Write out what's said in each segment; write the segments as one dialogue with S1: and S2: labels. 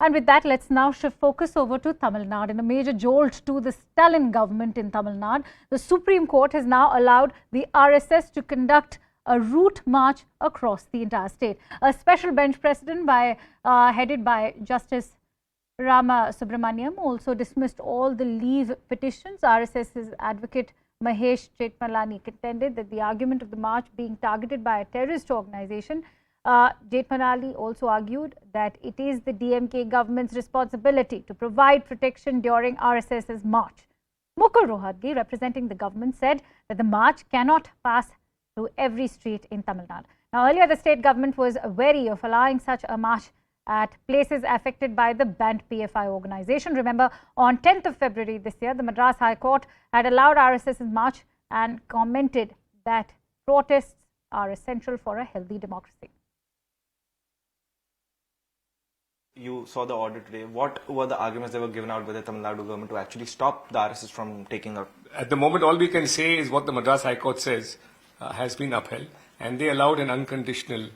S1: And with that, let's now shift focus over to Tamil Nadu. In a major jolt to the Stalin government in Tamil Nadu, the Supreme Court has now allowed the RSS to conduct a route march across the entire state. A special bench precedent headed by Justice Rama Subramaniam also dismissed all the leave petitions. RSS's advocate Mahesh Jetmalani contended that the argument of the march being targeted by a terrorist organization. Jetmalani also argued that it is the DMK government's responsibility to provide protection during RSS's march. Mukul Rohatgi, representing the government, said that the march cannot pass through every street in Tamil Nadu. Now, earlier the state government was wary of allowing such a march at places affected by the banned PFI organization. Remember, on 10th of February this year, the Madras High Court had allowed RSS's march and commented that protests are essential for a healthy democracy.
S2: You saw the order today. What were the arguments that were given out by the Tamil Nadu government to actually stop the RSS from taking out?
S3: At the moment, all we can say is what the Madras High Court says has been upheld, and they allowed an unconditional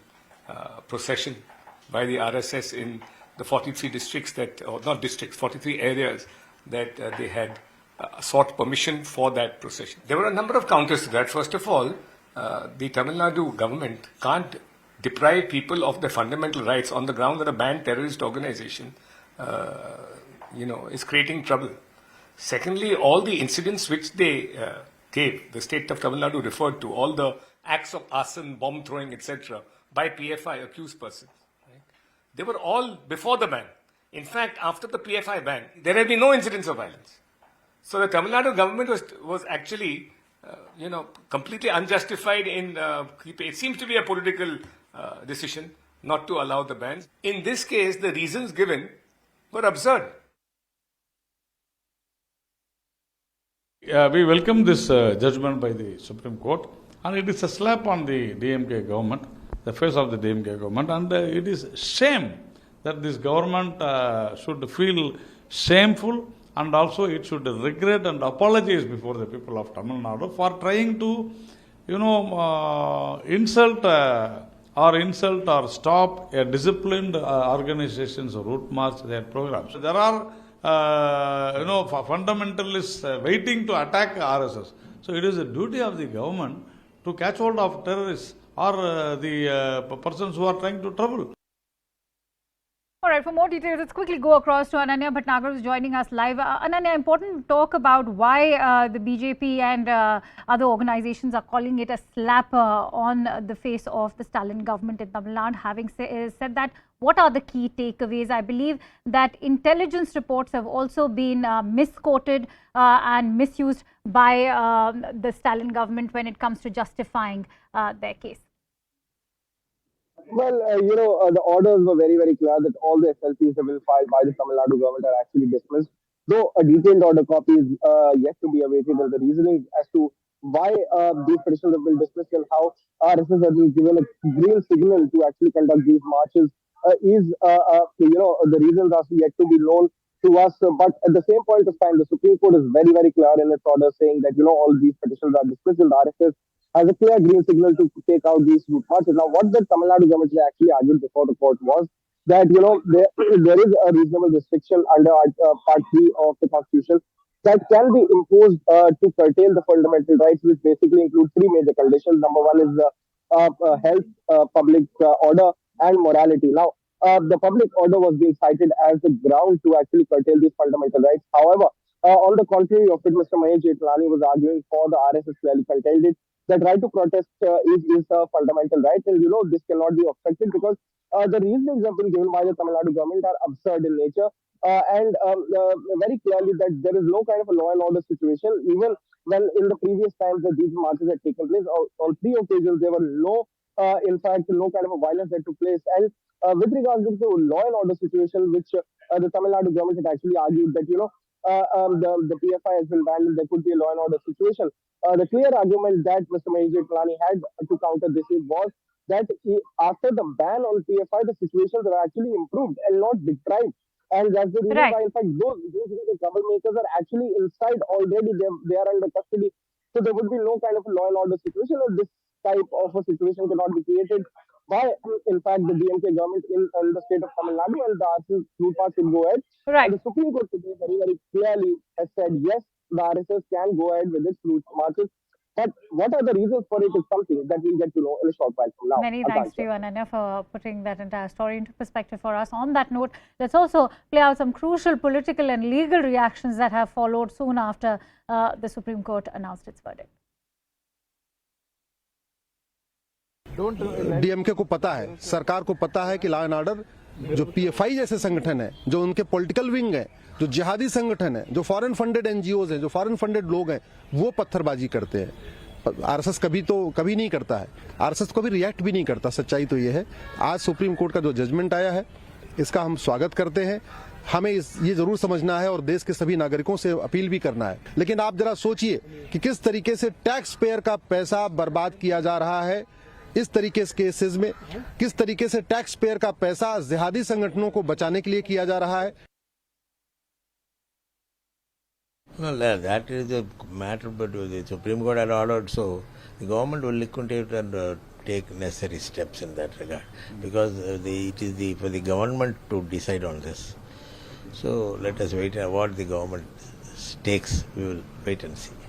S3: procession by the RSS in the 43 districts or not districts, 43 areas that they had sought permission for that procession. There were a number of counters to that. First of all, the Tamil Nadu government can't deprive people of their fundamental rights on the ground that a banned terrorist organization, is creating trouble. Secondly, all the incidents which they gave, the state of Tamil Nadu referred to, all the acts of arson, bomb throwing, etc., by PFI accused persons. Right? They were all before the ban. In fact, after the PFI ban, there had been no incidents of violence. So the Tamil Nadu government was actually, completely unjustified in it seems to be a political decision not to allow the bans. In this case, the reasons given were absurd.
S4: We welcome this judgment by the Supreme Court, and it is a slap on the DMK government, the face of the DMK government, and it is shame that this government should feel shameful, and also it should regret and apologize before the people of Tamil Nadu for trying to, insult or stop a disciplined organization's route march, their programs. There are, fundamentalists waiting to attack RSS. So it is a duty of the government to catch hold of terrorists or the persons who are trying to trouble.
S1: All right, for more details, let's quickly go across to Ananya Bhatnagar, who is joining us live. Ananya, important to talk about why the BJP and other organizations are calling it a slap on the face of the Stalin government in Tamil Nadu. Having said that, what are the key takeaways? I believe that intelligence reports have also been misquoted and misused by the Stalin government when it comes to justifying their case.
S5: Well, the orders were very, very clear that all the SLPs have been filed by the Tamil Nadu government are actually dismissed. Though a detailed order copy is yet to be awaited, and the reasoning as to why these petitions have been dismissed and how RSS has been given a green signal to actually conduct these marches the reasons are yet to be known to us. But at the same point of time, the Supreme Court is very, very clear in its order saying that, all these petitions are dismissed, and the RSS has a clear green signal to take out these route marches. Now, what the Tamil Nadu government actually argued before the court was that, there is a reasonable restriction under Part 3 of the Constitution that can be imposed to curtail the fundamental rights, which basically include three major conditions. Number one is the health, public order, and morality. Now, the public order was being cited as the ground to actually curtail these fundamental rights. However, on the contrary of it, Mr. Mahesh Jetmalani was arguing for the RSS clearly contended that right to protest is a fundamental right, and this cannot be obstructed because the reasonings have been given by the Tamil Nadu government are absurd in nature and very clearly that there is no kind of a law and order situation. Even when in the previous times that these marches had taken place, on three occasions there were no kind of a violence that took place. And with regards to the law and order situation, which the Tamil Nadu government had actually argued that the PFI has been banned and there could be a law and order situation. The clear argument that Mr. Mahesh Jetmalani had to counter this was that after the ban on PFI, the situations are actually improved and not deprived. And that's the reason why, in fact, those the troublemakers are actually inside already. They are under custody. So there would be no kind of a law and order situation, or this type of a situation cannot be created by, in fact, the DMK government in the state of Tamil Nadu, and the RSS route march should go ahead.
S1: Right.
S5: And the Supreme Court today very, very clearly has said, yes, the RSS can go ahead with its route marches. But what are the reasons for it is something that we'll get to know in a short while from now.
S1: Many thanks to you, Ananya, for putting that entire story into perspective for us. On that note, let's also play out some crucial political and legal reactions that have followed soon after the Supreme Court announced its verdict.
S6: DMK को पता है, सरकार को पता है कि law and order जो PFI जैसे संगठन है, जो उनके पॉलिटिकल विंग है, जो जिहादी संगठन है, जो फॉरेन फंडेड एनजीओज हैं, जो फॉरेन फंडेड लोग हैं, वो पत्थरबाजी करते हैं। आरएसएस कभी नहीं करता है, आरएसएस को भी रिएक्ट भी नहीं करता। सच्चाई तो ये है। आज सुप्रीम कोर्ट का जो जजमेंट आया है, इसका हम स्वागत करते हैं। हमें ये जरूर समझना है और देश के सभी नागरिकों से अपील भी करना है। लेकिन आप जरा सोचिए कि किस तरीके से टैक्स पेयर का पैसा बर्बाद किया जा रहा है इस तरीके के केसेस में, किस तरीके से टैक्स पेयर का पैसा जिहादी संगठनों को बचाने के लिए किया जा रहा है।
S7: Well, that is a matter, but the Supreme Court had ordered, so the government will look into it and take necessary steps in that regard, because it is for the government to decide on this. So let us wait and what the government takes. We will wait and see.